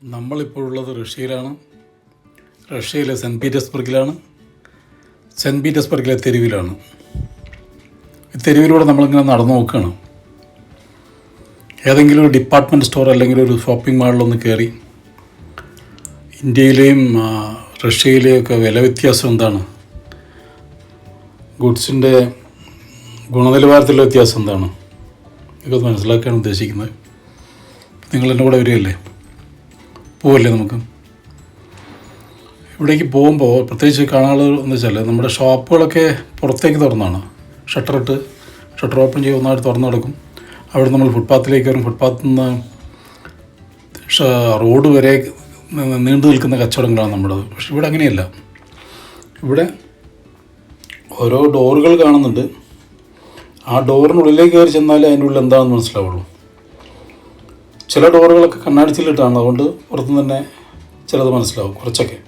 നമ്മളിപ്പോഴുള്ളത് റഷ്യയിലാണ്. റഷ്യയിലെ cent പീറ്റേഴ്സ്ബർഗിലാണ്. Cent പീറ്റേഴ്സ്ബർഗിലെ തെരുവിലാണ്. ഈ തെരുവിലൂടെ നമ്മളിങ്ങനെ നടന്നു നോക്കുകയാണ്. ഏതെങ്കിലും ഒരു ഡിപ്പാർട്ട്മെൻറ്റ് സ്റ്റോർ അല്ലെങ്കിൽ ഒരു ഷോപ്പിംഗ് മാളിലൊന്ന് കയറി ഇന്ത്യയിലെയും റഷ്യയിലെയൊക്കെ വില വ്യത്യാസം എന്താണ്, ഗുഡ്സിൻ്റെ ഗുണനിലവാരത്തിലുള്ള വ്യത്യാസം എന്താണ്, ഇതൊക്കെ മനസ്സിലാക്കാൻ ഉദ്ദേശിക്കുന്നത്. നിങ്ങൾ എൻ്റെ കൂടെ വരികയല്ലേ, പോവല്ലേ നമുക്ക്? ഇവിടേക്ക് പോകുമ്പോൾ പ്രത്യേകിച്ച് കാണാനുള്ളത് എന്ന് വെച്ചാൽ നമ്മുടെ ഷോപ്പുകളൊക്കെ പുറത്തേക്ക് തുറന്നാണ്. ഷട്ടർ ഓപ്പൺ ചെയ്ത് ഒന്നായിട്ട് തുറന്നു കിടക്കും. അവിടെ നമ്മൾ ഫുട്പാത്തിലേക്ക് വരും. ഫുട്പാത്തിൽ നിന്ന് റോഡ് വരെ നീണ്ടു നിൽക്കുന്ന കച്ചവടങ്ങളാണ് നമ്മുടേത്. പക്ഷെ ഇവിടെ അങ്ങനെയല്ല. ഇവിടെ ഓരോ ഡോറുകൾ കാണുന്നുണ്ട്. ആ ഡോറിനുള്ളിലേക്ക് കയറി ചെന്നാലേ അതിൻ്റെ ഉള്ളിൽ എന്താണെന്ന് മനസ്സിലാവുള്ളൂ. ചില ഡോറുകളൊക്കെ കണ്ണാടിച്ചിലിട്ടാണ്, അതുകൊണ്ട് പുറത്തുനിന്ന് തന്നെ ചിലത് മനസ്സിലാവും, കുറച്ചൊക്കെ.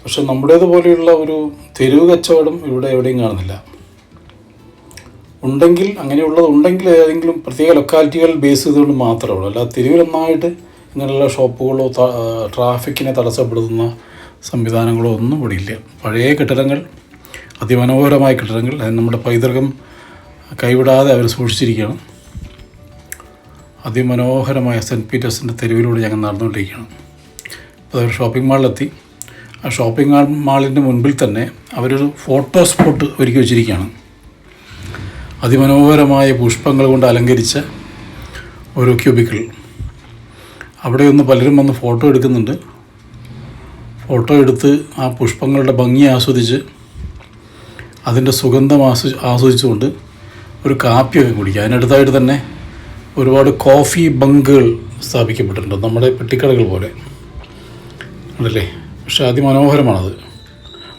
പക്ഷെ നമ്മുടേതുപോലെയുള്ള ഒരു തെരുവ് കച്ചവടം ഇവിടെ എവിടെയും കാണുന്നില്ല. ഉണ്ടെങ്കിൽ ഏതെങ്കിലും പ്രത്യേക ലൊക്കാലിറ്റികൾ ബേസ് ചെയ്തുകൊണ്ട് മാത്രമേ ഉള്ളൂ. അല്ലാതെ തെരുവിലൊന്നായിട്ട് ഇങ്ങനെയുള്ള ഷോപ്പുകളോ ട്രാഫിക്കിനെ തടസ്സപ്പെടുത്തുന്ന സംവിധാനങ്ങളോ ഒന്നും ഇവിടെ ഇല്ല. പഴയ കെട്ടിടങ്ങൾ, അതിമനോഹരമായ കെട്ടിടങ്ങൾ, നമ്മുടെ പൈതൃകം കൈവിടാതെ അവർ സൂക്ഷിച്ചിരിക്കുകയാണ്. അതിമനോഹരമായ സെൻറ്റ് പീറ്റേഴ്സിൻ്റെ തെരുവിലൂടെ ഞങ്ങൾ നടന്നുകൊണ്ടിരിക്കുകയാണ്. അപ്പോൾ ഒരു ഷോപ്പിംഗ് മാളിലെത്തി. ആ ഷോപ്പിംഗ് മാളിൻ്റെ മുൻപിൽ തന്നെ അവരൊരു ഫോട്ടോ സ്പോട്ട് ഒരുക്കി വെച്ചിരിക്കുകയാണ്. അതിമനോഹരമായ പുഷ്പങ്ങൾ കൊണ്ട് അലങ്കരിച്ച ഒരു ക്യൂബിക്കിൾ. അവിടെ ഒന്ന് പലരും വന്ന് ഫോട്ടോ എടുക്കുന്നുണ്ട്. ഫോട്ടോ എടുത്ത് ആ പുഷ്പങ്ങളുടെ ഭംഗി ആസ്വദിച്ച് അതിൻ്റെ സുഗന്ധം ആസ്വദിച്ചുകൊണ്ട് ഒരു കാപ്പിയൊക്കെ കുടിക്കുക. അതിനടുത്തായിട്ട് തന്നെ ഒരുപാട് കോഫി ബങ്കുകൾ സ്ഥാപിക്കപ്പെട്ടിട്ടുണ്ട്, നമ്മുടെ പെട്ടിക്കടകൾ പോലെ ഉണ്ടല്ലേ. പക്ഷേ അതിമനോഹരമാണത്.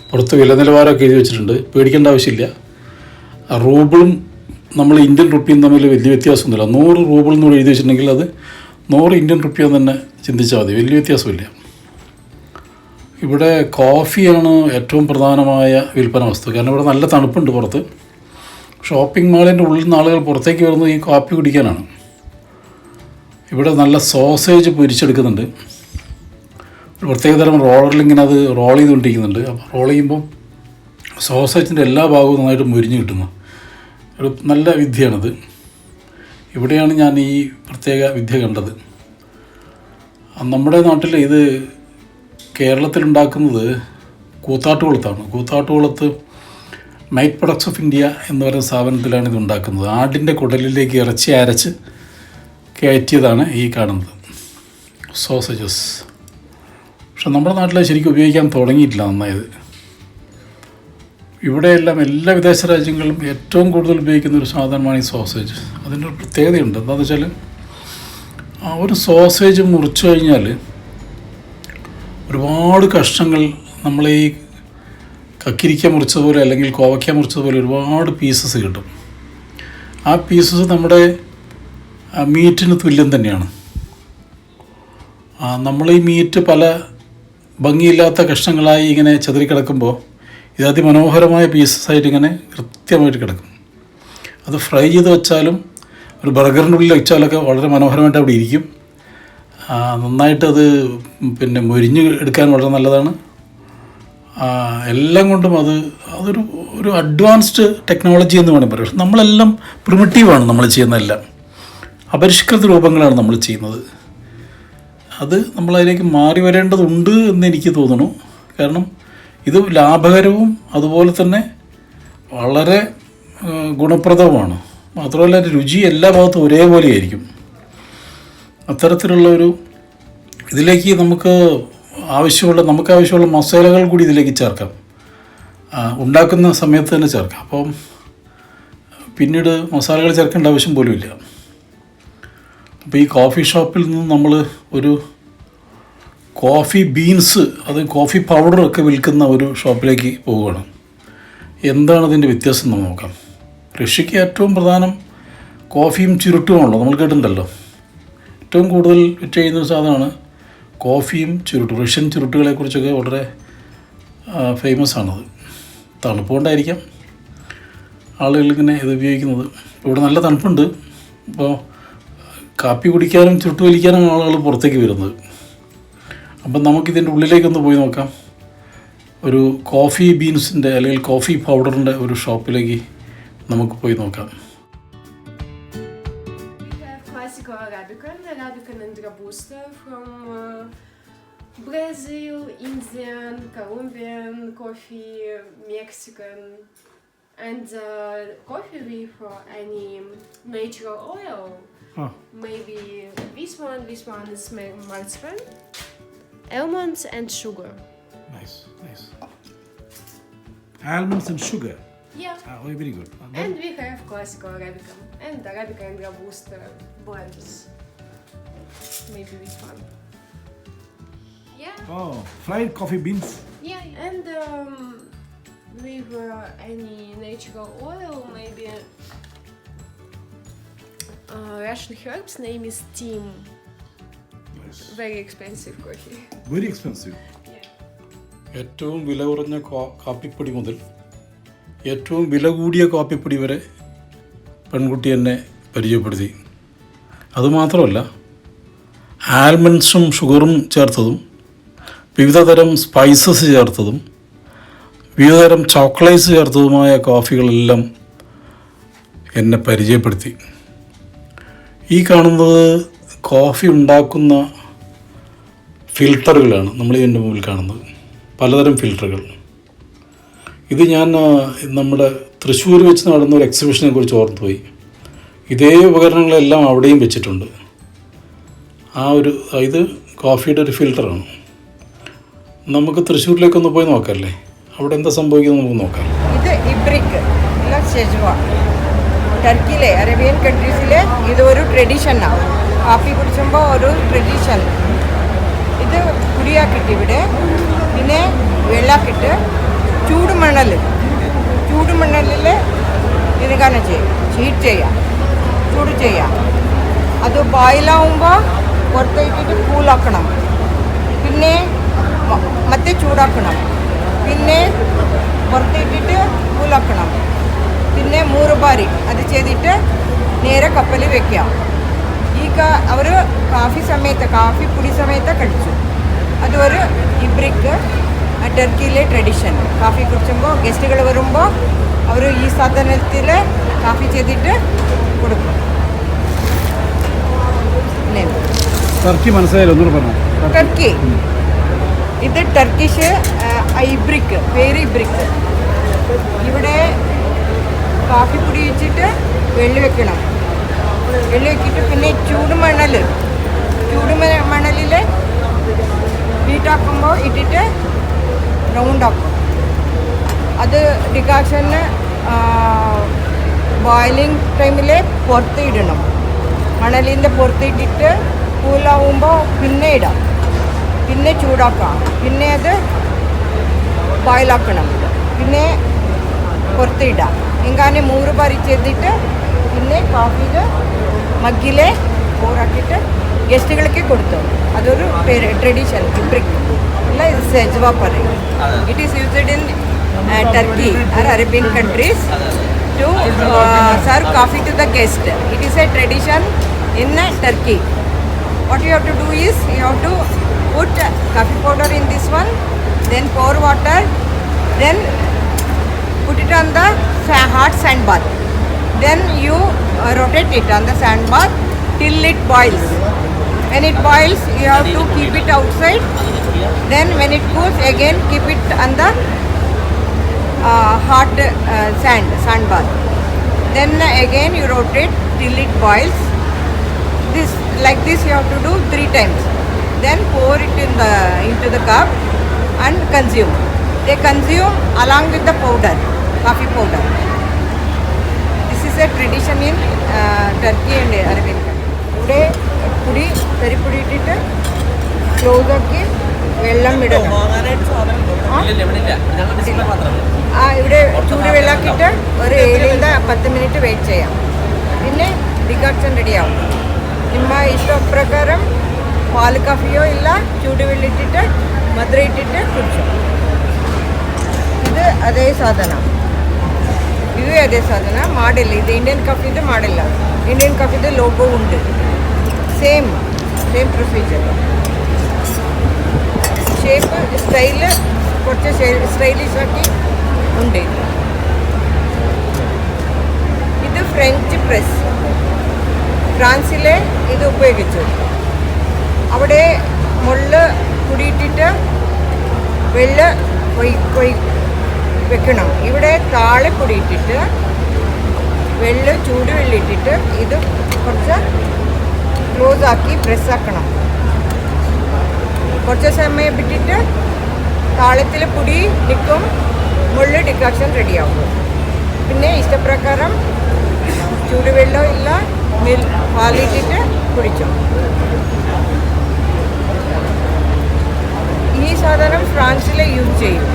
പുറത്ത് വില നിലവാരമൊക്കെ എഴുതി വെച്ചിട്ടുണ്ട്. പേടിക്കേണ്ട ആവശ്യമില്ല. റൂബിളും നമ്മൾ ഇന്ത്യൻ റുപ്പിയും തമ്മിൽ വലിയ വ്യത്യാസമൊന്നുമില്ല. 100 റൂബിൾ എന്ന് എഴുതി വെച്ചിട്ടുണ്ടെങ്കിൽ അത് 100 ഇന്ത്യൻ റുപ്പിയെന്ന് തന്നെ ചിന്തിച്ചാൽ മതി. വലിയ വ്യത്യാസമില്ല. ഇവിടെ കോഫിയാണ് ഏറ്റവും പ്രധാനമായ വിൽപ്പന വസ്തു. കാരണം ഇവിടെ നല്ല തണുപ്പുണ്ട് പുറത്ത്. ഷോപ്പിംഗ് മാളിൻ്റെ ഉള്ളിൽ നിന്ന് ആളുകൾ പുറത്തേക്ക് വരുന്നത് ഈ കോഫി കുടിക്കാനാണ്. ഇവിടെ നല്ല സോസേജ് പൊരിച്ചെടുക്കുന്നുണ്ട്. ഒരു പ്രത്യേകതരം റോളറിൽ ഇങ്ങനെ അത് റോൾ ചെയ്തുകൊണ്ടിരിക്കുന്നുണ്ട്. അപ്പോൾ റോൾ ചെയ്യുമ്പോൾ സോസേജിൻ്റെ എല്ലാ ഭാഗവും നന്നായിട്ട് മുരിഞ്ഞ് കിട്ടുന്നു. ഒരു നല്ല വിദ്യയാണിത്. ഇവിടെയാണ് ഞാൻ ഈ പ്രത്യേക വിദ്യ കണ്ടത്. നമ്മുടെ നാട്ടിൽ ഇത് കേരളത്തിലുണ്ടാക്കുന്നത് കൂത്താട്ടുകുളത്താണ്. കൂത്താട്ടുകുളത്ത് നൈറ്റ് പ്രൊഡക്ട്സ് ഓഫ് ഇന്ത്യ എന്ന് പറയുന്ന സ്ഥാപനത്തിലാണ് ഇത് ഉണ്ടാക്കുന്നത്. ആടിൻ്റെ കുടലിലേക്ക് ഇറച്ചി അരച്ച് കയറ്റിയതാണ് ഈ കാണുന്നത് സോസേജസ്. പക്ഷെ നമ്മുടെ നാട്ടിൽ ശരിക്കും ഉപയോഗിക്കാൻ തുടങ്ങിയിട്ടില്ല നന്നായത്. ഇവിടെയെല്ലാം എല്ലാ വിദേശ രാജ്യങ്ങളിലും ഏറ്റവും കൂടുതൽ ഉപയോഗിക്കുന്ന ഒരു സാധനമാണ് ഈ സോസേജ്. അതിൻ്റെ ഒരു പ്രത്യേകതയുണ്ട്. എന്താണെന്ന് വെച്ചാൽ ആ ഒരു സോസേജ് മുറിച്ചു കഴിഞ്ഞാൽ ഒരുപാട് കഷ്ണങ്ങൾ, നമ്മൾ ഈ കക്കിരിക്ക മുറിച്ചതുപോലെ അല്ലെങ്കിൽ കോവയ്ക്ക മുറിച്ചതുപോലെ ഒരുപാട് പീസസ് കിട്ടും. ആ പീസസ് നമ്മുടെ മീറ്റിന് തുല്യം തന്നെയാണ്. നമ്മൾ ഈ മീറ്റ് പല ഭംഗിയില്ലാത്ത കഷ്ണങ്ങളായി ഇങ്ങനെ ചെതറിക്കിടക്കുമ്പോൾ ഇത് അതിമനോഹരമായ പീസസായിട്ട് ഇങ്ങനെ കൃത്യമായിട്ട് കിടക്കും. അത് ഫ്രൈ ചെയ്ത് വെച്ചാലും ഒരു ബർഗറിൻ്റെ ഉള്ളിൽ വെച്ചാലൊക്കെ വളരെ മനോഹരമായിട്ട് അവിടെ ഇരിക്കും. നന്നായിട്ടത് പിന്നെ മൊരിഞ്ഞ് എടുക്കാൻ വളരെ നല്ലതാണ്. എല്ലാം കൊണ്ടും അതൊരു അഡ്വാൻസ്ഡ് ടെക്നോളജി എന്ന് വേണമെങ്കിൽ പറയാം. പക്ഷെ നമ്മളെല്ലാം പ്രിമിറ്റീവാണ് നമ്മൾ ചെയ്യുന്നതെല്ലാം. അപരിഷ്കൃത രൂപങ്ങളാണ് നമ്മൾ ചെയ്യുന്നത്. അത് നമ്മളതിലേക്ക് മാറി വരേണ്ടതുണ്ട് എന്ന് എനിക്ക് തോന്നുന്നു. കാരണം ഇത് ലാഭകരവും അതുപോലെ തന്നെ വളരെ ഗുണപ്രദവുമാണ്. മാത്രമല്ല രുചി എല്ലാ ഭാഗത്തും ഒരേപോലെ ആയിരിക്കും. അത്തരത്തിലുള്ള ഇതിലേക്ക് നമുക്ക് ആവശ്യമുള്ള മസാലകൾ കൂടി ഇതിലേക്ക് ചേർക്കാം. ഉണ്ടാക്കുന്ന സമയത്ത് തന്നെ ചേർക്കാം. അപ്പം പിന്നീട് മസാലകൾ ചേർക്കേണ്ട ആവശ്യം പോലും ഇല്ല. അപ്പോൾ ഈ കോഫി ഷോപ്പിൽ നിന്ന് നമ്മൾ ഒരു കോഫി ബീൻസ്, അത് കോഫി പൗഡറൊക്കെ വിൽക്കുന്ന ഒരു ഷോപ്പിലേക്ക് പോവുകയാണ്. എന്താണ് ഇതിൻ്റെ വ്യത്യാസം എന്ന് നോക്കാം. റഷ്യക്ക് ഏറ്റവും പ്രധാനം കോഫിയും ചുരുട്ടുമാണല്ലോ, നമ്മൾ കേട്ടിട്ടുണ്ടല്ലോ. ഏറ്റവും കൂടുതൽ വിറ്റ് ചെയ്യുന്ന സാധനമാണ് കോഫിയും ചുരുട്ടും. റഷ്യൻ ചുരുട്ടുകളെക്കുറിച്ചൊക്കെ വളരെ ഫേമസ് ആണത്. തണുപ്പ് കൊണ്ടായിരിക്കാം ആളുകളിങ്ങനെ ഇത് ഉപയോഗിക്കുന്നത്. ഇവിടെ നല്ല തണുപ്പുണ്ട്. ഇപ്പോൾ കാപ്പി കുടിക്കാനും ചുട്ടുവലിക്കാനും ആളുകൾ പുറത്തേക്ക് വരുന്നത്. അപ്പം നമുക്കിതിൻ്റെ ഉള്ളിലേക്കൊന്ന് പോയി നോക്കാം. ഒരു കോഫി ബീൻസിൻ്റെ അല്ലെങ്കിൽ കോഫി പൗഡറിൻ്റെ ഒരു ഷോപ്പിലേക്ക് നമുക്ക് പോയി നോക്കാം. Classical Arabica. Arabica and Robusta from Brazil, Indian, Colombian coffee, Mexican, and coffee with any natural oil. Maybe this one is marzipan, almonds and sugar. Nice. Almonds and sugar. Yeah. Very good. And we have classical Arabica and Arabica and Robusta blends. Maybe this one. Yeah. Oh, fried coffee beans. Yeah. And with any natural oil, maybe Russian herbs. Name is Tim. Nice. Very expensive coffee. Very expensive. ഏറ്റവും വില കുറഞ്ഞ കാപ്പിപ്പൊടി മുതൽ ഏറ്റവും വില കൂടിയ കാപ്പിപ്പൊടി വരെ പെൺകുട്ടി എന്നെ പരിചയപ്പെടുത്തി. അതുമാത്രമല്ല, ആൽമണ്ട്സും ഷുഗറും ചേർത്തതും വിവിധതരം സ്പൈസസ് ചേർത്തതും വിവിധതരം ചോക്ലേറ്റ്സ് ചേർത്തതുമായ കോഫികളെല്ലാം എന്നെ പരിചയപ്പെടുത്തി. ഈ കാണുന്നത് കോഫി ഉണ്ടാക്കുന്ന ഫിൽട്ടറുകളാണ് നമ്മൾ ഇതിൻ്റെ മുമ്പിൽ കാണുന്നത്. പലതരം ഫിൽട്ടറുകൾ. ഇത് ഞാൻ നമ്മുടെ തൃശ്ശൂർ വെച്ച് നടന്ന ഒരു എക്സിബിഷനെ കുറിച്ച് ഓർത്തുപോയി. ഇതേ ഉപകരണങ്ങളെല്ലാം അവിടെയും വെച്ചിട്ടുണ്ട്. ഇത് കോഫിയുടെ ഒരു ഫിൽട്ടറാണ്. നമുക്ക് തൃശ്ശൂരിലേക്കൊന്ന് പോയി നോക്കാമല്ലേ, അവിടെ എന്താ സംഭവിക്കുന്നത് നമുക്ക് നോക്കാം. ഇത് ഇബ്രിക് അല്ല ഷെജ്വാൻ. ടർക്കിയിലെ അറേബ്യൻ കൺട്രീസിലെ ഇതൊരു ട്രഡീഷനാണ്. കാപ്പി കുടിക്കുമ്പോൾ ഒരു ട്രഡീഷൻ. ഇത് കുടിയാക്കിയിട്ട് ഇവിടെ പിന്നെ വെള്ളാക്കിയിട്ട് ചൂടുമണലിൽ ഇതിനെ ഹീറ്റ് ചെയ്യാം, ചൂട് ചെയ്യാം. അത് ബോയിലാവുമ്പോൾ പുറത്തേക്കിട്ട് കൂളാക്കണം, പിന്നെ ಮತ್ತೆ ചൂടാക്കണം, പിന്നെ പുറത്തേക്കിട്ട് കൂളാക്കണം, പിന്നെ 3 ബാരി അത് ചെയ്തിട്ട് നേരെ കപ്പലിൽ വെക്കാം. അവർ കാഫി പൊടി സമയത്ത് കഴിച്ചു. അതൊരു ഇബ്രിക്ക് ടർക്കിയിലെ ട്രഡീഷൻ. കാഫി കുടിക്കുമ്പോൾ ഗസ്റ്റുകൾ വരുമ്പോൾ അവർ ഈ സാധനത്തിൽ കാഫി ചെയ്തിട്ട് കൊടുക്കും. ടർക്കി മനസ്സിലായാലും ഒന്നുകൂടെ പറഞ്ഞു. ടർക്കി ഇത് ടർക്കിഷ് ഇബ്രിക്ക്, പേര് ഇബ്രിക്ക്. ഇവിടെ കാഫി പൊടി വെച്ചിട്ട് വെള്ളി വെക്കണം. വെള്ളി വെച്ചിട്ട് പിന്നെ ചൂടുമണലിൽ ഹീറ്റാക്കുമ്പോൾ ഇട്ടിട്ട് റൗണ്ടാക്കും. അത് ഡികാഷന് ബോയിലിംഗ് ടൈമിൽ പുറത്ത് ഇടണം. മണലിൻ്റെ പുറത്ത് ഇട്ടിട്ട് കൂലാവുമ്പോൾ പിന്നെ ഇടാം, പിന്നെ ചൂടാക്കാം, പിന്നെ അത് ബോയിലാക്കണം, പിന്നെ പുറത്ത് ഇടാം. എങ്ങനെ 3 ബാരി ചെയ്തിട്ട് പിന്നെ കാഫിയിൽ മഗ്ഗിലെ പോറാക്കിയിട്ട് ഗസ്റ്റുകൾക്ക് കൊടുത്തു. അതൊരു ട്രഡീഷൻ ഇബ്രിക് അല്ല, ഇത് സെജ്വാ പറയും. It is used in Turkey or Arabian countries to serve coffee to the guest. It is a tradition in Turkey. What you have to do is you have to put coffee powder in this one, then pour water, then put it on the hot sand bath. Then you rotate it on the sand bath till it boils. When it boils, you have to keep it outside. Then when it cools, again keep it on the hot sand bath. Then again you rotate till it boils. Like this you have to do 3 times. Then pour it into the cup and consume. They consume along with the powder, coffee powder. This is a tradition in Turkey and Arabian country. Today pudi teripudi ittittu close ആക്കി വെള്ളം ഇടണം. ഇവിടെ ചൂട് വെള്ളാക്കിയിട്ട് ഒരു 7-10 minute wait ചെയ്യാം. പിന്നെ ഡികാക്ഷൻ റെഡിയാവും. ನಿಮ್ಮ ഇഷ്ടപ്രകാരം പാൽ കാഫിയോ ಇಲ್ಲ ചൂട് വെള്ളിട്ടിട്ട് മധുര ഇട്ടിട്ട് കുടിച്ചു. ഇത് ಅದೇ ಸಾಧನ, ಇದು ಅದೇ ಸಾಧನ ಮಾಡಿಲ್ಲ. ಇದು ಇಂಡಿಯನ್ ಕಾಫಿದು ಮಾಡಿಲ್ಲ. ಇಂಡಿಯನ್ ಕಾಫಿದು ಲೋಗೋ ಉಂಟು. Same procedure. ഷേപ്പ് സ്റ്റൈല് കുറച്ച് സ്റ്റൈലിഷ് ആക്കി ഉണ്ട്. ഇത് ഫ്രഞ്ച് പ്രസ്, ഫ്രാൻസിലെ ഇത് ഉപയോഗിച്ചു. അവിടെ മുള്ള് കുടിയിട്ടിട്ട് വെള്ളം വെക്കണം. ഇവിടെ താഴെ പൊടിയിട്ടിട്ട് ചൂടുവെള്ളം ഇട്ടിട്ട് ഇത് കുറച്ച് ക്ലോസ് ആക്കി പ്രസ്സാക്കണം. കുറച്ച് സമയം വിട്ടിട്ട് താളത്തിൽ പൊടി നിൽക്കും, മുള്ള് ഡിക്കാക്ഷൻ റെഡിയാവും. പിന്നെ ഇഷ്ടപ്രകാരം ചൂടുവെള്ളം ഇല്ല പാലിട്ടിട്ട് കുടിച്ചു. ഈ സാധനം ഫ്രാൻസിലെ യൂസ് ചെയ്യും,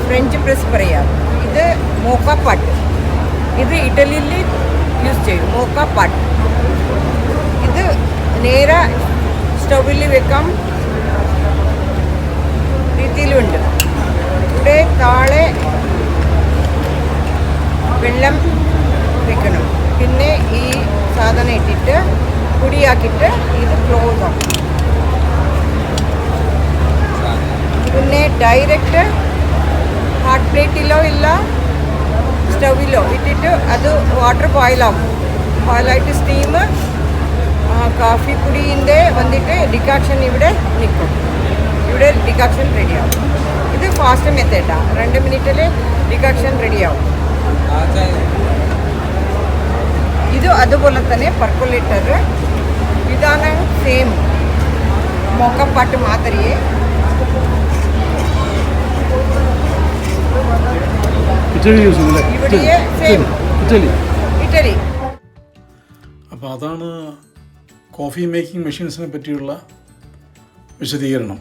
ഫ്രഞ്ച് പ്രസ് പറയാം. ഇത് മോക്ക പാട്ട്, ഇത് ഇറ്റലിയിൽ യൂസ് ചെയ്യും മോക്ക പാട്ട്. ഇത് നേരെ സ്റ്റൗവിൽ വെക്കാം രീതിയിലുണ്ട്. ഇവിടെ താഴെ വെള്ളം വെക്കണം. പിന്നെ ഈ സാധനം ഇട്ടിട്ട് പൊടിയാക്കിയിട്ട് ഇത് ക്ലോസ് ആക്കും. പിന്നെ ഡയറക്റ്റ് ഹാട്ട് പ്ലേറ്റിലോ ഇല്ല സ്റ്റൗവിലോ ഇട്ടിട്ട് അത് വാട്ടർ ബോയിലാകും. ബോയിലായിട്ട് സ്റ്റീം കാഫി പൊടിൻ്റെ വന്നിട്ട് ഡിക്കാക്ഷൻ ഇവിടെ നിൽക്കും. ഇവിടെ ഡിക്കാക്ഷൻ റെഡിയാവും. ഇത് ഫാസ്റ്റ് മെത്തേഡാണ്, 2 മിനിറ്റിൽ ഡിക്കാക്ഷൻ റെഡിയാവും. ഇത് അതുപോലെ തന്നെ പർക്കുലേറ്റർ, ഇതാണ് സെയിം മോക്കപ്പാട്ട് മാതിരിയെ. ഇവിടെ സെയിം ഇറ്റലി. അപ്പോൾ അതാണ് കോഫി മേക്കിംഗ് മെഷീൻസിനെ പറ്റിയുള്ള വിശദീകരണം.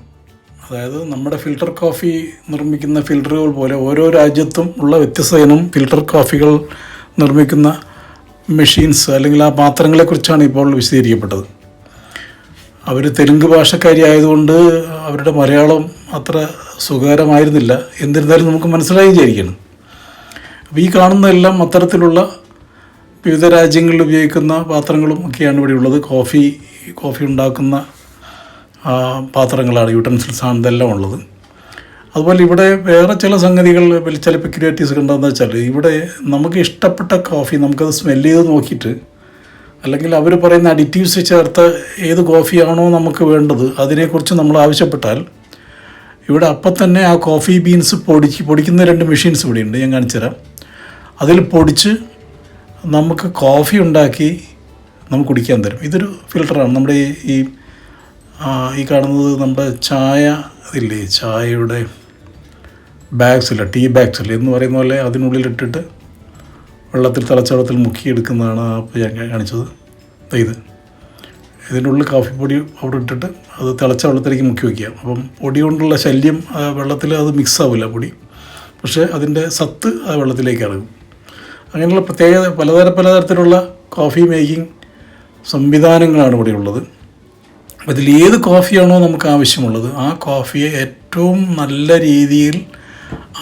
അതായത് നമ്മുടെ ഫിൽട്ടർ കോഫി നിർമ്മിക്കുന്ന ഫിൽറ്ററുകൾ പോലെ ഓരോ രാജ്യത്തും ഉള്ള വ്യത്യസ്ത ഇനം ഫിൽട്ടർ കോഫികൾ നിർമ്മിക്കുന്ന മെഷീൻസ് അല്ലെങ്കിൽ ആ പാത്രങ്ങളെക്കുറിച്ചാണ് ഇപ്പോൾ വിശദീകരിക്കപ്പെട്ടത്. അവർ തെലുങ്ക് ഭാഷക്കാരി ആയതുകൊണ്ട് അവരുടെ മലയാളം അത്ര സുഖകരമായിരുന്നില്ല. എന്നിരുന്നാലും നമുക്ക് മനസ്സിലായി വിചാരിക്കണം. അപ്പോൾ ഈ കാണുന്നതെല്ലാം അത്തരത്തിലുള്ള വിവിധ രാജ്യങ്ങളിൽ ഉപയോഗിക്കുന്ന പാത്രങ്ങളും ഒക്കെയാണ് ഇവിടെ ഉള്ളത്. കോഫി ഉണ്ടാക്കുന്ന പാത്രങ്ങളാണ്, യൂട്ടൻസിൽസാണ് ഇതെല്ലാം ഉള്ളത്. അതുപോലെ ഇവിടെ വേറെ ചില സംഗതികൾ, ചില പെക്യുലാരിറ്റീസ് കണ്ടതെന്ന് വെച്ചാൽ ഇവിടെ നമുക്ക് ഇഷ്ടപ്പെട്ട കോഫി നമുക്കത് സ്മെല്ല് ചെയ്ത് നോക്കിയിട്ട്, അല്ലെങ്കിൽ അവർ പറയുന്ന അഡിറ്റീവ്സ് ചേർത്ത് ഏത് കോഫിയാണോ നമുക്ക് വേണ്ടത് അതിനെക്കുറിച്ച് നമ്മൾ ആവശ്യപ്പെട്ടാൽ ഇവിടെ അപ്പം തന്നെ ആ കോഫി ബീൻസ് പൊടിക്കുന്ന 2 മെഷീൻസ് ഇവിടെയുണ്ട്, ഞാൻ കാണിച്ചുതരാം. അതിൽ പൊടിച്ച് നമുക്ക് കോഫി ഉണ്ടാക്കി നമുക്ക് കുടിക്കാൻ തരും. ഇതൊരു ഫിൽറ്ററാണ്. നമ്മുടെ ഈ കാണുന്നത് നമ്മുടെ ചായ ഇല്ലേ, ചായയുടെ ബാഗ്സ് ഇല്ല, ടീ ബാഗ്സ് ഇല്ല എന്ന് പറയുന്ന പോലെ അതിനുള്ളിലിട്ടിട്ട് തിളച്ച വെള്ളത്തിൽ മുക്കിയെടുക്കുന്നതാണ് അപ്പോൾ ഞാൻ കാണിച്ചത്. ഇതിൻ്റെ ഉള്ളിൽ കാഫി പൊടി അവിടെ ഇട്ടിട്ട് അത് തിളച്ച വെള്ളത്തിലേക്ക് മുക്കി വയ്ക്കുക. അപ്പം പൊടി കൊണ്ടുള്ള ശല്യം വെള്ളത്തിൽ അത് മിക്സ് ആവില്ല പൊടി, പക്ഷേ അതിൻ്റെ സത്ത് ആ വെള്ളത്തിലേക്ക് ഇറങ്ങും. അങ്ങനെയുള്ള പലതരത്തിലുള്ള കോഫി മേക്കിംഗ് സംവിധാനങ്ങളാണ് ഇവിടെ ഉള്ളത്. അതിൽ ഏത് കോഫിയാണോ നമുക്ക് ആവശ്യമുള്ളത് ആ കോഫിയെ ഏറ്റവും നല്ല രീതിയിൽ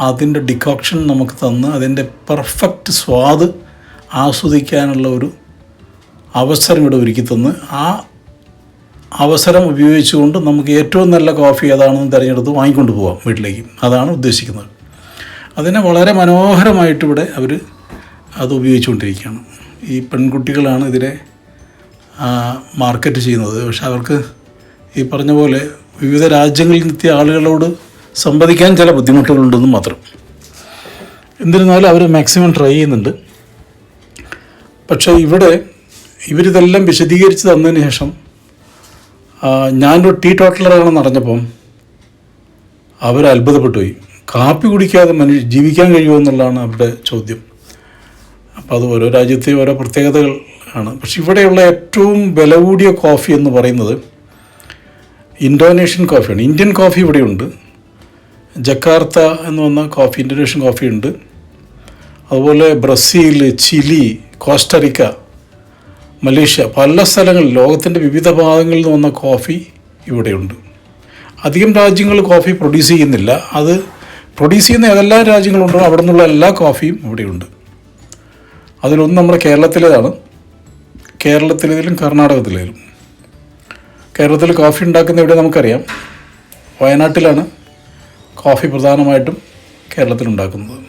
അതിൻ്റെ ഡിക്കോക്ഷൻ നമുക്ക് തന്ന് അതിൻ്റെ പെർഫെക്റ്റ് സ്വാദ് ആസ്വദിക്കാനുള്ള ഒരു അവസരം ഇവിടെ ഒരുക്കി തന്ന് ആ അവസരം ഉപയോഗിച്ചുകൊണ്ട് നമുക്ക് ഏറ്റവും നല്ല കോഫി ഏതാണെന്ന് തിരഞ്ഞെടുത്ത് വാങ്ങിക്കൊണ്ട് പോകാം വീട്ടിലേക്ക്. അതാണ് ഉദ്ദേശിക്കുന്നത്. അതിനെ വളരെ മനോഹരമായിട്ട് ഇവിടെ അവർ അത് ഉപയോഗിച്ചുകൊണ്ടിരിക്കുകയാണ്. ഈ പെൺകുട്ടികളാണ് ഇതിനെ മാർക്കറ്റ് ചെയ്യുന്നത്. പക്ഷെ അവർക്ക് ഈ പറഞ്ഞ പോലെ വിവിധ രാജ്യങ്ങളിൽ നിന്നെത്തിയ ആളുകളോട് സംവദിക്കാൻ ചില ബുദ്ധിമുട്ടുകളുണ്ടെന്നും മാത്രം. എന്നിരുന്നാലും അവർ മാക്സിമം ട്രൈ ചെയ്യുന്നുണ്ട്. പക്ഷേ ഇവരിതെല്ലാം വിശദീകരിച്ച് തന്നതിന് ശേഷം ഞാനൊരു ടീ ടോട്ടലറാണെന്ന് അറിഞ്ഞപ്പം അവർ അത്ഭുതപ്പെട്ടു പോയി. കാപ്പി കുടിക്കാതെ ജീവിക്കാൻ കഴിയുമോ എന്നുള്ളതാണ് അവരുടെ ചോദ്യം. അപ്പോൾ അത് ഓരോ രാജ്യത്തെയും ഓരോ പ്രത്യേകതകൾ ആണ്. പക്ഷെ ഇവിടെയുള്ള ഏറ്റവും വില കൂടിയ കോഫി എന്ന് പറയുന്നത് ഇന്തോനേഷ്യൻ കോഫിയാണ്. ഇന്ത്യൻ കോഫി ഇവിടെയുണ്ട്. ജക്കാർത്ത എന്ന് പറഞ്ഞ കോഫി, ഇന്തോനേഷ്യൻ കോഫി ഉണ്ട്. അതുപോലെ ബ്രസീൽ, ചിലി, കോസ്റ്ററിക്ക, മലേഷ്യ, പല സ്ഥലങ്ങളിൽ ലോകത്തിൻ്റെ വിവിധ ഭാഗങ്ങളിൽ നിന്ന് വന്ന കോഫി ഇവിടെയുണ്ട്. അധികം രാജ്യങ്ങൾ കോഫി പ്രൊഡ്യൂസ് ചെയ്യുന്നില്ല. അത് പ്രൊഡ്യൂസ് ചെയ്യുന്ന ഏതെല്ലാം രാജ്യങ്ങളുണ്ടോ അവിടെ നിന്നുള്ള എല്ലാ കോഫിയും ഇവിടെയുണ്ട്. അതിലൊന്ന് നമ്മുടെ കേരളത്തിലേതാണ്. കേരളത്തിലേതിലും കർണാടകത്തിലേതിലും. കേരളത്തിൽ കോഫി ഉണ്ടാക്കുന്ന ഇവിടെ നമുക്കറിയാം, വയനാട്ടിലാണ് കോഫി പ്രധാനമായിട്ടും കേരളത്തിലുണ്ടാക്കുന്നത്.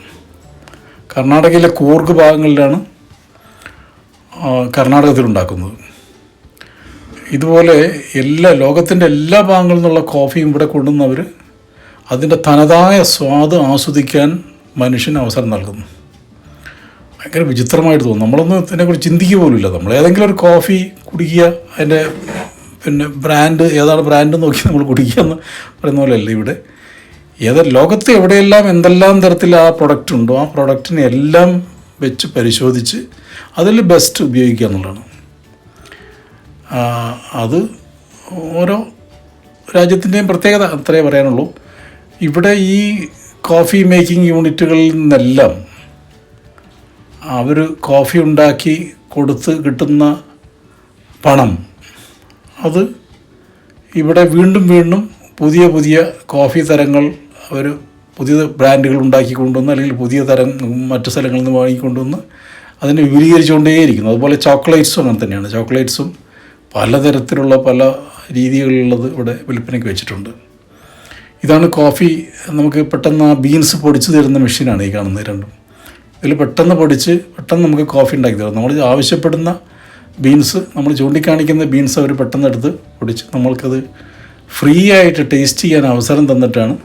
കർണാടകയിലെ കൂർഗ് ഭാഗങ്ങളിലാണ് കർണാടകത്തിലുണ്ടാക്കുന്നത്. ഇതുപോലെ ലോകത്തിൻ്റെ എല്ലാ ഭാഗങ്ങളിൽ നിന്നുള്ള കോഫിയും ഇവിടെ കൊണ്ടുവന്നവർ അതിൻ്റെ തനതായ സ്വാദ് ആസ്വദിക്കാൻ മനുഷ്യന് അവസരം നൽകുന്നു. ഭയങ്കര വിചിത്രമായിട്ട് തോന്നും. നമ്മളൊന്നും ഇതിനെക്കുറിച്ച് ചിന്തിക്കുക പോലുമില്ല. നമ്മൾ ഏതെങ്കിലും ഒരു കോഫി കുടിക്കുക, അതിൻ്റെ ബ്രാൻഡ് ഏതാണ് ബ്രാൻഡ് നോക്കി നമ്മൾ കുടിക്കുക എന്ന് പറയുന്ന പോലെയല്ല ഇവിടെ. ലോകത്ത് എവിടെയെല്ലാം എന്തെല്ലാം തരത്തിൽ ആ പ്രൊഡക്റ്റ് ഉണ്ടോ ആ പ്രൊഡക്റ്റിനെ എല്ലാം വെച്ച് പരിശോധിച്ച് അതിൽ ബെസ്റ്റ് ഉപയോഗിക്കുക എന്നുള്ളതാണ്. അത് ഓരോ രാജ്യത്തിൻ്റെയും പ്രത്യേകത, അത്രേ പറയാനുള്ളൂ. ഇവിടെ ഈ കോഫി മേക്കിംഗ് യൂണിറ്റുകളിൽ നിന്നെല്ലാം അവർ കോഫി ഉണ്ടാക്കി കൊടുത്ത് കിട്ടുന്ന പണം, അത് ഇവിടെ വീണ്ടും വീണ്ടും പുതിയ പുതിയ കോഫി തരങ്ങൾ അവർ പുതിയ ബ്രാൻഡുകൾ ഉണ്ടാക്കി കൊണ്ടുവന്ന്, അല്ലെങ്കിൽ പുതിയ തരം മറ്റു സ്ഥലങ്ങളിൽ നിന്ന് വാങ്ങിക്കൊണ്ടുവന്ന് അതിനെ വിപുലീകരിച്ചുകൊണ്ടേയിരിക്കുന്നു. അതുപോലെ ചോക്ലേറ്റ്സും അങ്ങനെ തന്നെയാണ്. ചോക്ലേറ്റ്സും പലതരത്തിലുള്ള പല രീതികളിലുള്ളത് ഇവിടെ വിൽപ്പനയ്ക്ക് വെച്ചിട്ടുണ്ട്. ഇതാണ് കോഫി. നമുക്ക് പെട്ടെന്ന് ആ ബീൻസ് പൊടിച്ച് തരുന്ന മെഷീനാണ് ഈ കാണുന്നത് രണ്ടും. ഇതിൽ പെട്ടെന്ന് പൊടിച്ച് പെട്ടെന്ന് നമുക്ക് കോഫി ഉണ്ടാക്കി തരും. നമ്മൾ ആവശ്യപ്പെടുന്ന ബീൻസ്, നമ്മൾ ചൂണ്ടിക്കാണിക്കുന്ന ബീൻസ് അവർ പെട്ടെന്ന് എടുത്ത് പൊടിച്ച് നമ്മൾക്കത് ഫ്രീ ആയിട്ട് ടേസ്റ്റ് ചെയ്യാൻ അവസരം തന്നിട്ടാണ്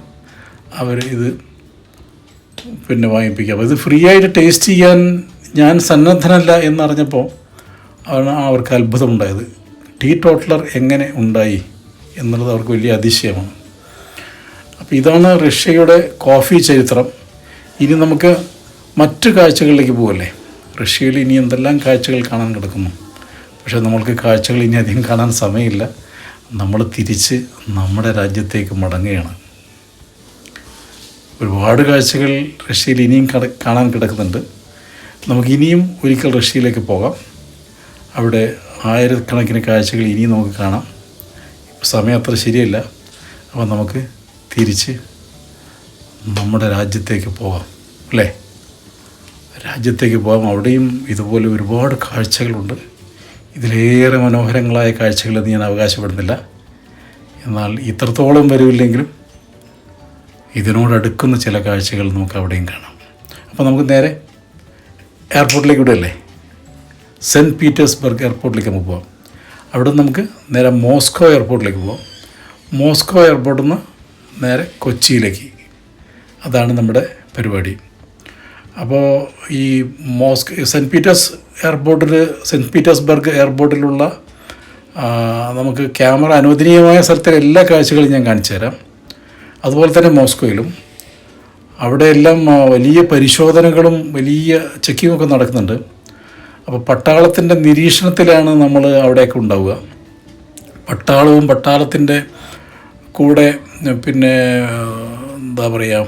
അവർ ഇത് വാങ്ങിപ്പിക്കുക. അപ്പോൾ ഇത് ഫ്രീ ആയിട്ട് ടേസ്റ്റ് ചെയ്യാൻ ഞാൻ സന്നദ്ധനല്ല എന്നറിഞ്ഞപ്പോൾ ആണ് അവർക്ക് അത്ഭുതമുണ്ടായത്. ടീ ടോട്ടലർ എങ്ങനെ ഉണ്ടായി എന്നുള്ളത് അവർക്ക് വലിയ അതിശയമാണ്. അപ്പോൾ ഇതാണ് റഷ്യയുടെ കോഫി ചരിത്രം. ഇനി നമുക്ക് മറ്റു കാഴ്ചകളിലേക്ക് പോകല്ലേ. റഷ്യയിൽ ഇനി എന്തെല്ലാം കാഴ്ചകൾ കാണാൻ കിടക്കുന്നു. പക്ഷേ നമ്മൾക്ക് കാഴ്ചകൾ ഇനി അധികം കാണാൻ സമയമില്ല. നമ്മൾ തിരിച്ച് നമ്മുടെ രാജ്യത്തേക്ക് മടങ്ങുകയാണ്. ഒരുപാട് കാഴ്ചകൾ റഷ്യയിൽ ഇനിയും കാണാൻ കിടക്കുന്നുണ്ട്. നമുക്കിനിയും ഒരിക്കൽ റഷ്യയിലേക്ക് പോകാം. അവിടെ ആയിരക്കണക്കിന് കാഴ്ചകൾ ഇനിയും നമുക്ക് കാണാം. ഇപ്പോൾ സമയം അത്ര ശരിയല്ല. അപ്പോൾ നമുക്ക് തിരിച്ച് നമ്മുടെ രാജ്യത്തേക്ക് പോകാം അല്ലേ. രാജ്യത്തേക്ക് പോകാം. അവിടെയും ഇതുപോലെ ഒരുപാട് കാഴ്ചകളുണ്ട്. ഇതിലേറെ മനോഹരങ്ങളായ കാഴ്ചകളെന്ന് ഞാൻ അവകാശപ്പെടുന്നില്ല. എന്നാൽ ഇത്രത്തോളം വരില്ലെങ്കിലും ഇതിനോടടുക്കുന്ന ചില കാഴ്ചകൾ നമുക്ക് അവിടെയും കാണാം. അപ്പോൾ നമുക്ക് നേരെ എയർപോർട്ടിലേക്ക് വിടല്ലേ. സെൻറ്റ് പീറ്റേഴ്സ്ബർഗ് എയർപോർട്ടിലേക്ക് നമുക്ക് പോകാം. അവിടെ നമുക്ക് നേരെ മോസ്കോ എയർപോർട്ടിലേക്ക് പോകാം. മോസ്കോ എയർപോർട്ടിൽ നിന്ന് നേരെ കൊച്ചിയിലേക്ക്. അതാണ് നമ്മുടെ പരിപാടി. അപ്പോൾ ഈ സെൻറ്റ് പീറ്റേഴ്സ്ബർഗ് എയർപോർട്ടിലുള്ള നമുക്ക് ക്യാമറ അനുവദനീയമായ സ്ഥലത്തിലെ എല്ലാ കാഴ്ചകളും ഞാൻ കാണിച്ചു തരാം. അതുപോലെ തന്നെ മോസ്കോയിലും അവിടെയെല്ലാം വലിയ പരിശോധനകളും വലിയ ചെക്കിങ്ങൊക്കെ നടക്കുന്നുണ്ട്. അപ്പോൾ പട്ടാളത്തിൻ്റെ നിരീക്ഷണത്തിലാണ് നമ്മൾ അവിടെയൊക്കെ ഉണ്ടാവുക. പട്ടാളവും പട്ടാളത്തിൻ്റെ കൂടെ എന്താ പറയുക,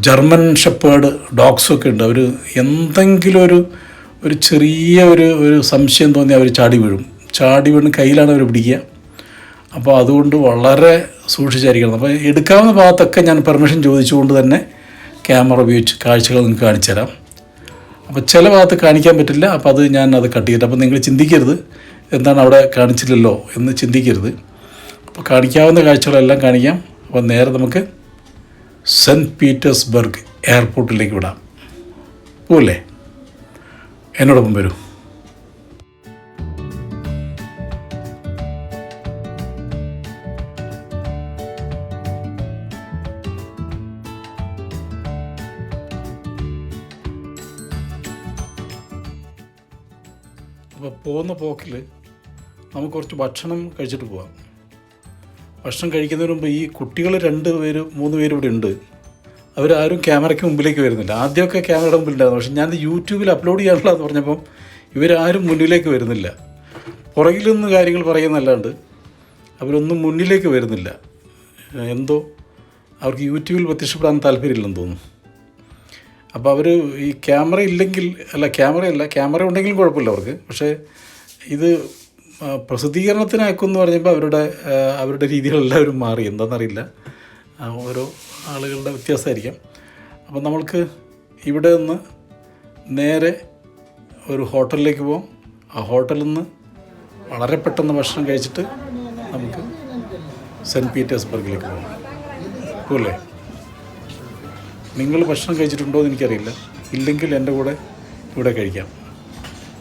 ജർമ്മൻ ഷെപ്പേർഡ് ഡോഗ്സൊക്കെ ഉണ്ട്. അവർ എന്തെങ്കിലും ഒരു ചെറിയ ഒരു സംശയം തോന്നി അവർ ചാടി വീണ് കയ്യിലാണ് അവർ പിടിക്കുക. അപ്പോൾ അതുകൊണ്ട് വളരെ സൂക്ഷിച്ചായിരിക്കണം. അപ്പോൾ എടുക്കാവുന്ന ഭാഗത്തൊക്കെ ഞാൻ പെർമിഷൻ ചോദിച്ചുകൊണ്ട് തന്നെ ക്യാമറ ഉപയോഗിച്ച് കാഴ്ചകൾ നിങ്ങൾക്ക് കാണിച്ചു തരാം. അപ്പോൾ ചില ഭാഗത്ത് കാണിക്കാൻ പറ്റില്ല. അപ്പോൾ അത് കട്ട് ചെയ്തിട്ട്, അപ്പോൾ നിങ്ങൾ ചിന്തിക്കരുത് എന്താണ് അവിടെ കാണിച്ചില്ലല്ലോ എന്ന് ചിന്തിക്കരുത്. അപ്പോൾ കാണിക്കാവുന്ന കാഴ്ചകളെല്ലാം കാണിക്കാം. അപ്പോൾ നേരെ നമുക്ക് സെൻറ്റ് പീറ്റേഴ്സ്ബർഗ് എയർപോർട്ടിലേക്ക് വിടാം. പോലേ, എന്നോടൊപ്പം വരൂ. അപ്പോൾ പോകുന്ന പോക്കിൽ നമുക്ക് കുറച്ച് ഭക്ഷണം കഴിച്ചിട്ട് പോകാം. ഭക്ഷണം കഴിക്കുന്നതിന് മുമ്പ് ഈ കുട്ടികൾ 3 പേര് ഇവിടെ ഉണ്ട്. അവരാരും ക്യാമറയ്ക്ക് മുമ്പിലേക്ക് വരുന്നില്ല. ആദ്യമൊക്കെ ക്യാമറയുടെ മുമ്പിലുണ്ടായിരുന്നു. പക്ഷേ ഞാൻ യൂട്യൂബിൽ അപ്ലോഡ് ചെയ്യാനുള്ളതെന്ന് പറഞ്ഞപ്പം ഇവരാരും മുന്നിലേക്ക് വരുന്നില്ല. പുറകിൽ നിന്ന് കാര്യങ്ങൾ പറയുന്നല്ലാണ്ട് അവരൊന്നും മുന്നിലേക്ക് വരുന്നില്ല. എന്തോ അവർക്ക് യൂട്യൂബിൽ പ്രത്യക്ഷപ്പെടാൻ താല്പര്യമില്ലെന്ന് തോന്നുന്നു. അപ്പോൾ അവർ ഈ ക്യാമറ ഉണ്ടെങ്കിലും കുഴപ്പമില്ല അവർക്ക്. പക്ഷേ ഇത് പ്രസിദ്ധീകരണത്തിനാക്കുമെന്ന് പറഞ്ഞപ്പോൾ അവരുടെ രീതികളെല്ലാവരും മാറി. എന്താണെന്നറിയില്ല, ഓരോ ആളുകളുടെ വ്യത്യാസമായിരിക്കാം. അപ്പം നമ്മൾക്ക് ഇവിടെ നിന്ന് നേരെ ഒരു ഹോട്ടലിലേക്ക് പോകാം. ആ ഹോട്ടലിൽ നിന്ന് വളരെ പെട്ടെന്ന് ഭക്ഷണം കഴിച്ചിട്ട് നമുക്ക് സെൻറ്റ് പീറ്റേഴ്സ്ബർഗിലേക്ക് പോകാം. പോകല്ലേ? നിങ്ങൾ ഭക്ഷണം കഴിച്ചിട്ടുണ്ടോ എന്ന് എനിക്കറിയില്ല. ഇല്ലെങ്കിൽ എൻ്റെ കൂടെ ഇവിടെ കഴിക്കാം.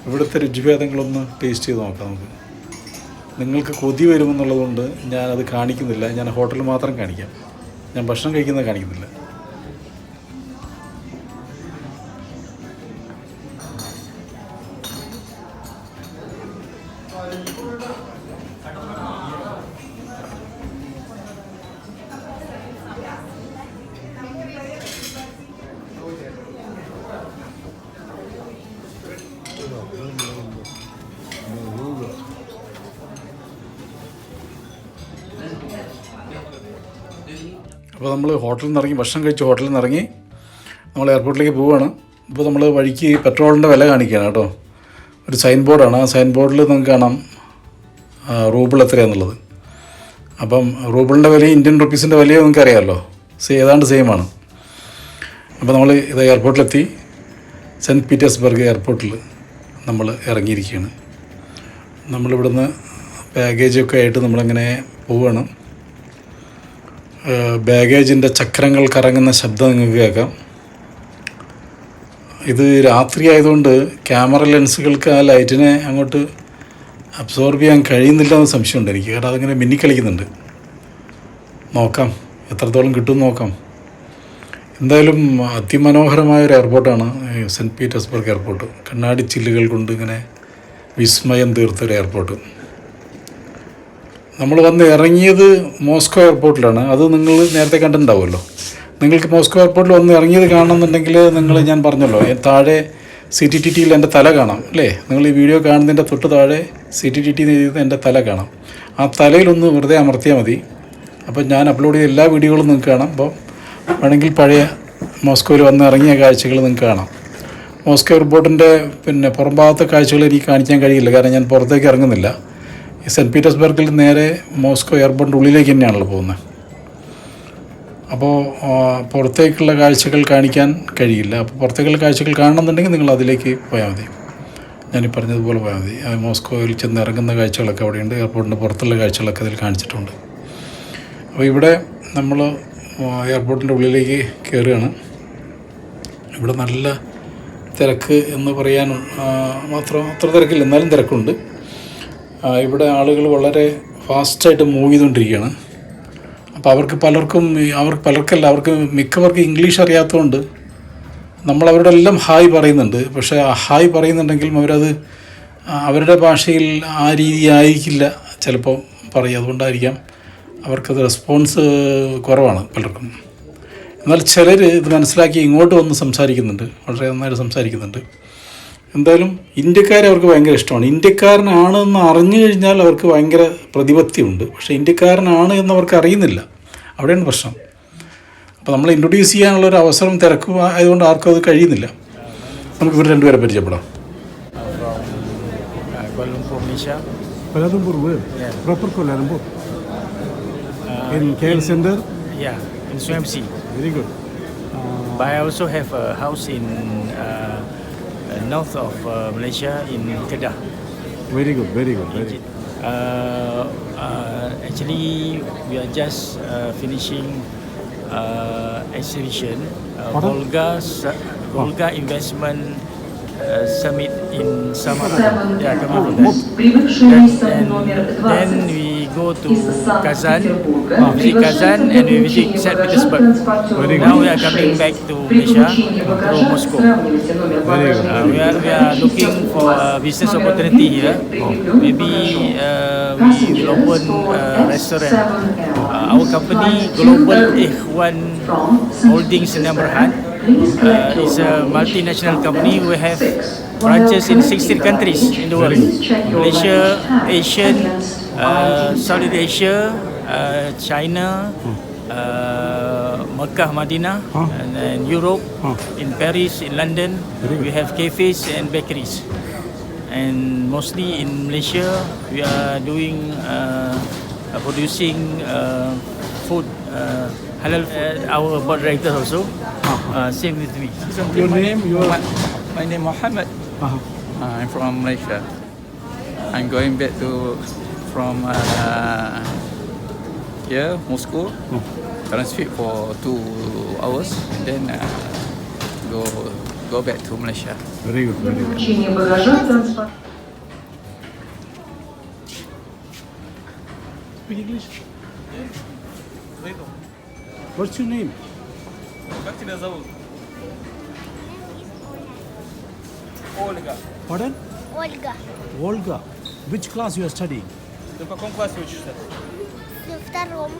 ഇവിടുത്തെ രുചിഭേദങ്ങളൊന്ന് ടേസ്റ്റ് ചെയ്ത് നോക്കാം നമുക്ക്. നിങ്ങൾക്ക് കൊതി വരുമെന്നുള്ളതുകൊണ്ട് ഞാനത് കാണിക്കുന്നില്ല. ഞാൻ ഹോട്ടൽ മാത്രം കാണിക്കാം. ഞാൻ ഭക്ഷണം കഴിക്കുന്നത് കാണിക്കുന്നില്ല. അപ്പോൾ നമ്മൾ ഹോട്ടലിൽ നിന്ന് ഇറങ്ങി, ഭക്ഷണം കഴിച്ച് ഹോട്ടലിൽ നിന്ന് ഇറങ്ങി നമ്മൾ എയർപോർട്ടിലേക്ക് പോവുകയാണ്. ഇപ്പോൾ നമ്മൾ വഴിക്ക് പെട്രോളിൻ്റെ വില കാണിക്കുകയാണ് കേട്ടോ. ഒരു സൈൻ ബോർഡാണ്. ആ സൈൻ ബോർഡിൽ നിങ്ങൾക്ക് കാണാം റൂബിൾ എത്രയാണെന്നുള്ളത്. അപ്പം റൂബിളിൻ്റെ വിലയും ഇന്ത്യൻ റുപ്പീസിൻ്റെ വിലയും നിങ്ങൾക്ക് അറിയാമല്ലോ, ഏതാണ്ട് സെയിമാണ്. അപ്പോൾ നമ്മൾ ഇത് എയർപോർട്ടിലെത്തി. സെൻറ്റ് പീറ്റേഴ്സ്ബർഗ് എയർപോർട്ടിൽ നമ്മൾ ഇറങ്ങിയിരിക്കുകയാണ്. നമ്മളിവിടുന്ന് ബാഗേജൊക്കെ ആയിട്ട് നമ്മളിങ്ങനെ പോവുകയാണ്. ബാഗേജിൻ്റെ ചക്രങ്ങൾ കറങ്ങുന്ന ശബ്ദം നിങ്ങൾക്ക് കേൾക്കാം. ഇത് രാത്രി ആയതുകൊണ്ട് ക്യാമറ ലെൻസുകൾക്ക് ആ ലൈറ്റിനെ അങ്ങോട്ട് അബ്സോർബ് ചെയ്യാൻ കഴിയുന്നില്ല എന്ന് സംശയമുണ്ട് എനിക്ക്. കാരണം അതിങ്ങനെ മിന്നിക്കളിക്കുന്നുണ്ട്. നോക്കാം എത്രത്തോളം കിട്ടുമെന്ന് നോക്കാം. എന്തായാലും അതിമനോഹരമായൊരു എയർപോർട്ടാണ് സെൻറ്റ് പീറ്റേഴ്സ്ബർഗ് എയർപോർട്ട്. കണ്ണാടി ചില്ലുകൾ കൊണ്ട് ഇങ്ങനെ വിസ്മയം തീർത്തൊരു എയർപോർട്ട്. നമ്മൾ വന്ന് ഇറങ്ങിയത് മോസ്കോ എയർപോർട്ടിലാണ്. അത് നിങ്ങൾ നേരത്തെ കണ്ടിട്ടുണ്ടാവുമല്ലോ. നിങ്ങൾക്ക് മോസ്കോ എയർപോർട്ടിൽ വന്ന് ഇറങ്ങിയത് കാണണമെന്നുണ്ടെങ്കിൽ ഞാൻ പറഞ്ഞല്ലോ, താഴെ CTTTയിൽ എൻ്റെ തല കാണാം അല്ലേ? നിങ്ങൾ ഈ വീഡിയോ കാണുന്നതിൻ്റെ തൊട്ട് താഴെ CTTT എഴുതിയത് എൻ്റെ തല കാണാം. ആ തലയിലൊന്ന് വെറുതെ അമർത്തിയാൽ മതി. അപ്പോൾ ഞാൻ അപ്ലോഡ് ചെയ്ത എല്ലാ വീഡിയോകളും നിങ്ങൾക്ക് കാണാം. അപ്പോൾ വേണമെങ്കിൽ പഴയ മോസ്കോയിൽ വന്ന് ഇറങ്ങിയ കാഴ്ചകൾ നിങ്ങൾക്ക് കാണാം. മോസ്കോ എയർപോർട്ടിൻ്റെ പുറം ഭാഗത്തെ കാഴ്ചകൾ എനിക്ക് കാണിക്കാൻ കഴിയില്ല, കാരണം ഞാൻ പുറത്തേക്ക് ഇറങ്ങുന്നില്ല. ഈ സെൻറ്റ് പീറ്റേഴ്സ്ബർഗിൽ നേരെ മോസ്കോ എയർപോർട്ടിൻ്റെ ഉള്ളിലേക്ക് തന്നെയാണല്ലോ പോകുന്നത്. അപ്പോൾ പുറത്തേക്കുള്ള കാഴ്ചകൾ കാണിക്കാൻ കഴിയില്ല. അപ്പോൾ പുറത്തേക്കുള്ള കാഴ്ചകൾ കാണണമെന്നുണ്ടെങ്കിൽ നിങ്ങൾ അതിലേക്ക് പോയാൽ മതി. ഞാനീ പറഞ്ഞതുപോലെ പോയാൽ മതി. മോസ്കോയിൽ ചെന്ന് ഇറങ്ങുന്ന കാഴ്ചകളൊക്കെ അവിടെയുണ്ട്. എയർപോർട്ടിൻ്റെ പുറത്തുള്ള കാഴ്ചകളൊക്കെ അതിൽ കാണിച്ചിട്ടുണ്ട്. അപ്പോൾ ഇവിടെ നമ്മൾ എയർപോർട്ടിൻ്റെ ഉള്ളിലേക്ക് കയറുകയാണ്. ഇവിടെ നല്ല തിരക്ക് എന്ന് പറയാൻ അത്ര തിരക്കില്ല, എന്നാലും തിരക്കുണ്ട്. ഇവിടെ ആളുകൾ വളരെ ഫാസ്റ്റായിട്ട് മൂവ് ചെയ്തുകൊണ്ടിരിക്കുകയാണ്. അപ്പോൾ അവർക്ക് പലർക്കല്ല, മിക്കവർക്ക് ഇംഗ്ലീഷ് അറിയാത്തതുകൊണ്ട് നമ്മൾ അവരുടെ എല്ലാം ഹായ് പറയുന്നുണ്ട്. പക്ഷേ ആ ഹായ് പറയുന്നുണ്ടെങ്കിലും അവരത് അവരുടെ ഭാഷയിൽ ആ രീതി ആയിരിക്കില്ല ചിലപ്പോൾ പറയുക. അതുകൊണ്ടായിരിക്കാം അവർക്കത് റെസ്പോൺസ് കുറവാണ് പലർക്കും. എന്നാൽ ചിലർ ഇത് മനസ്സിലാക്കി ഇങ്ങോട്ട് വന്ന് സംസാരിക്കുന്നുണ്ട്, വളരെ നന്നായിട്ട് സംസാരിക്കുന്നുണ്ട്. എന്തായാലും ഇന്ത്യക്കാരെ അവർക്ക് ഭയങ്കര ഇഷ്ടമാണ്. ഇന്ത്യക്കാരനാണെന്ന് അറിഞ്ഞു കഴിഞ്ഞാൽ അവർക്ക് ഭയങ്കര പ്രതിപത്തിയുണ്ട്. പക്ഷേ ഇന്ത്യക്കാരനാണ് എന്നവർക്ക് അറിയുന്നില്ല, അവിടെയാണ് പ്രശ്നം. അപ്പോൾ നമ്മൾ ഇൻട്രൊഡ്യൂസ് ചെയ്യാനുള്ളൊരു അവസരം തിരക്കും ആയതുകൊണ്ട് ആർക്കും അത് കഴിയുന്നില്ല. നമുക്ക് ഇവർ രണ്ടുപേരെ പരിചയപ്പെടാം. Kuala Lumpur, Malaysia. Kuala Lumpur, where? Yeah. Proper Kuala Lumpur. In KL Center? Yeah, in SUMC. Very good. But I also have a house in north of Malaysia in Kedah. Very good, very good. Very good. Actually, we are just finishing exhibition Volga Investment Summit in Samarkand. Yeah, coming from that. Then we go to Kazan, visit Kazan, and we visit St. Petersburg. Now we are coming back to Malaysia through Moscow. We are looking for a business opportunity here. Maybe we will open a restaurant. Our company, Global Ikhwan Holdings in Amberhan, is a multinational company. We have branches in 16 countries in the world. Malaysia, Asian, Southeast Asia, China, Mecca, Madinah, and then Europe, in Paris, in London. We have cafes and bakeries. And mostly in Malaysia, we are doing producing food, halal food. Our board director also, same with me. Your name? My name Muhammad. I'm from Malaysia. I'm going back from here, Moscow. Transit for 2 hours, then go back to Malaysia. Very good, very good. Получение багажа транспорт. Speak English? What's your name? Ольга. Pardon? Ольга. Olga. Which class you are studying? Ты в каком классе учишься? Во втором.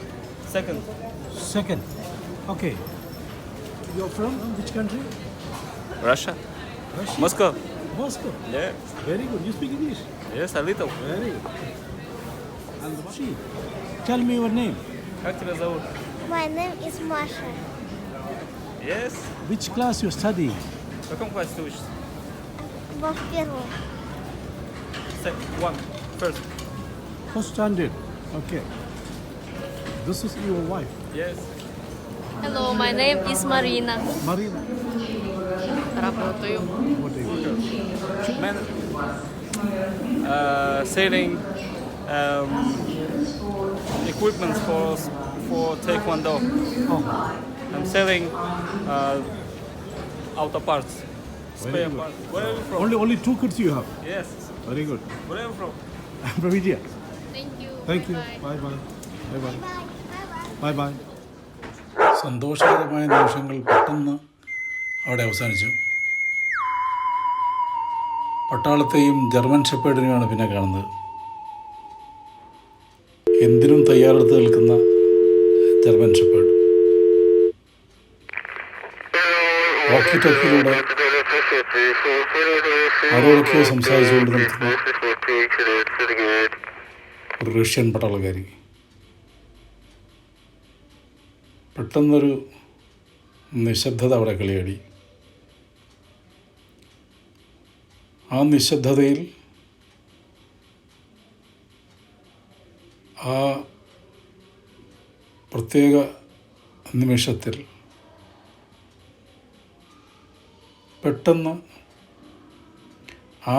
Second. Second. Okay. You're from which country? Russia. Russia. Moscow. Moscow. Yeah. Very good. You speak English? Yes, a little. Very good. And she. Tell me your name. Как тебя зовут? My name is Masha. Yes. Which class you are studying? В каком классе ты учишься? Во втором. One. First. First standard. Okay. This is your wife, Yes. Hello, my name is Marina. Marina. Работаю. What do you do? Man, selling equipment for Taekwondo. Oh, I'm selling auto parts, Very spare good. parts. Where are you from? only 2 kids you have. Yes. Very good. Where are you from? I'm from India. Thank you. Thank you. Bye bye. Bye bye. Bye bye. സന്തോഷകരമായ നിമിഷങ്ങൾ പെട്ടെന്ന് അവിടെ അവസാനിച്ചു. പട്ടാളത്തെയും German ഷെപ്പേർഡിനെയുമാണ് പിന്നെ കാണുന്നത്. എന്തിനും തയ്യാറെടുത്ത് നിൽക്കുന്ന German shepherd. Walkie ടോക്കിലൂടെ ആരോടൊക്കെയോ സംസാരിച്ചുകൊണ്ട് നിൽക്കുന്ന ഒരു റഷ്യൻ പട്ടാളക്കാരി. പെട്ടെന്നൊരു നിശബ്ദത അവിടെ കളിയാടി. ആ നിശബ്ദതയിൽ ആ പ്രത്യേക നിമിഷത്തിൽ പെട്ടെന്ന്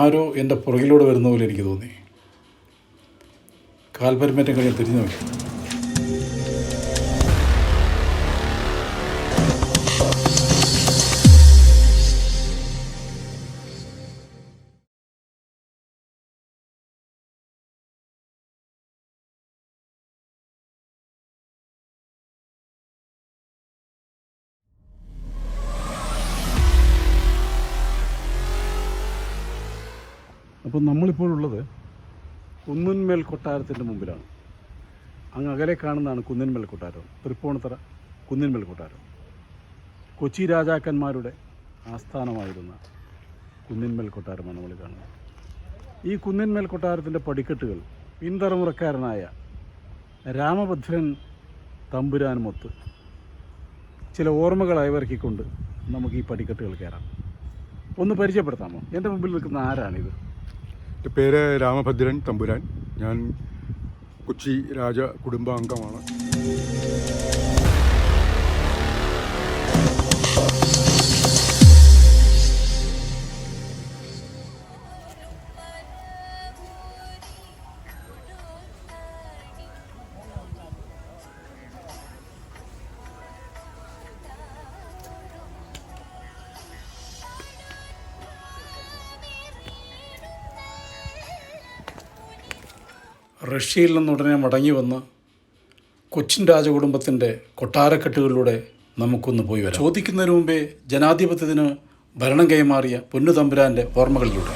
ആരോ എൻ്റെ പുറകിലൂടെ വരുന്ന പോലെ എനിക്ക് തോന്നി. കാൽപരിമേറ്റം കഴിഞ്ഞ് തിരിഞ്ഞു നോക്കി. അപ്പോൾ നമ്മളിപ്പോഴുള്ളത് കുന്നിന്മേൽ കൊട്ടാരത്തിൻ്റെ മുമ്പിലാണ്. അങ്ങ് അകലെ കാണുന്നതാണ് കുന്നിന്മേൽ കൊട്ടാരം, തൃപ്പൂണിത്തറ കുന്നിന്മേൽ കൊട്ടാരം. കൊച്ചി രാജാക്കന്മാരുടെ ആസ്ഥാനമായിരുന്ന കുന്നിന്മേൽ കൊട്ടാരമാണ് നമ്മൾ കാണുന്നത്. ഈ കുന്നിന്മേൽ കൊട്ടാരത്തിൻ്റെ പടിക്കെട്ടുകൾ പിൻതലമുറക്കാരനായ രാമഭദ്രൻ തമ്പുരാനുമൊത്ത് ചില ഓർമ്മകൾ അയവിറക്കിക്കൊണ്ട് നമുക്ക് ഈ പടിക്കെട്ടുകൾ കയറാം. ഒന്ന് പരിചയപ്പെടുത്താമോ? എൻ്റെ മുമ്പിൽ നിൽക്കുന്ന ആരാണിത്? എൻ്റെ പേര് രാമഭദ്രൻ തമ്പുരാൻ. ഞാൻ കൊച്ചി രാജ കുടുംബാംഗമാണ്. റഷ്യയിൽ നിന്നുടനെ മടങ്ങി വന്ന് കൊച്ചിൻ രാജകുടുംബത്തിൻ്റെ കൊട്ടാരക്കെട്ടുകളിലൂടെ നമുക്കൊന്ന് പോയി വരാം. ചോദിക്കുന്നതിന് മുമ്പേ ജനാധിപത്യത്തിന് ഭരണം കൈമാറിയ പൊന്നു തമ്പുരാൻ്റെ ഓർമ്മകളിലൂടെ.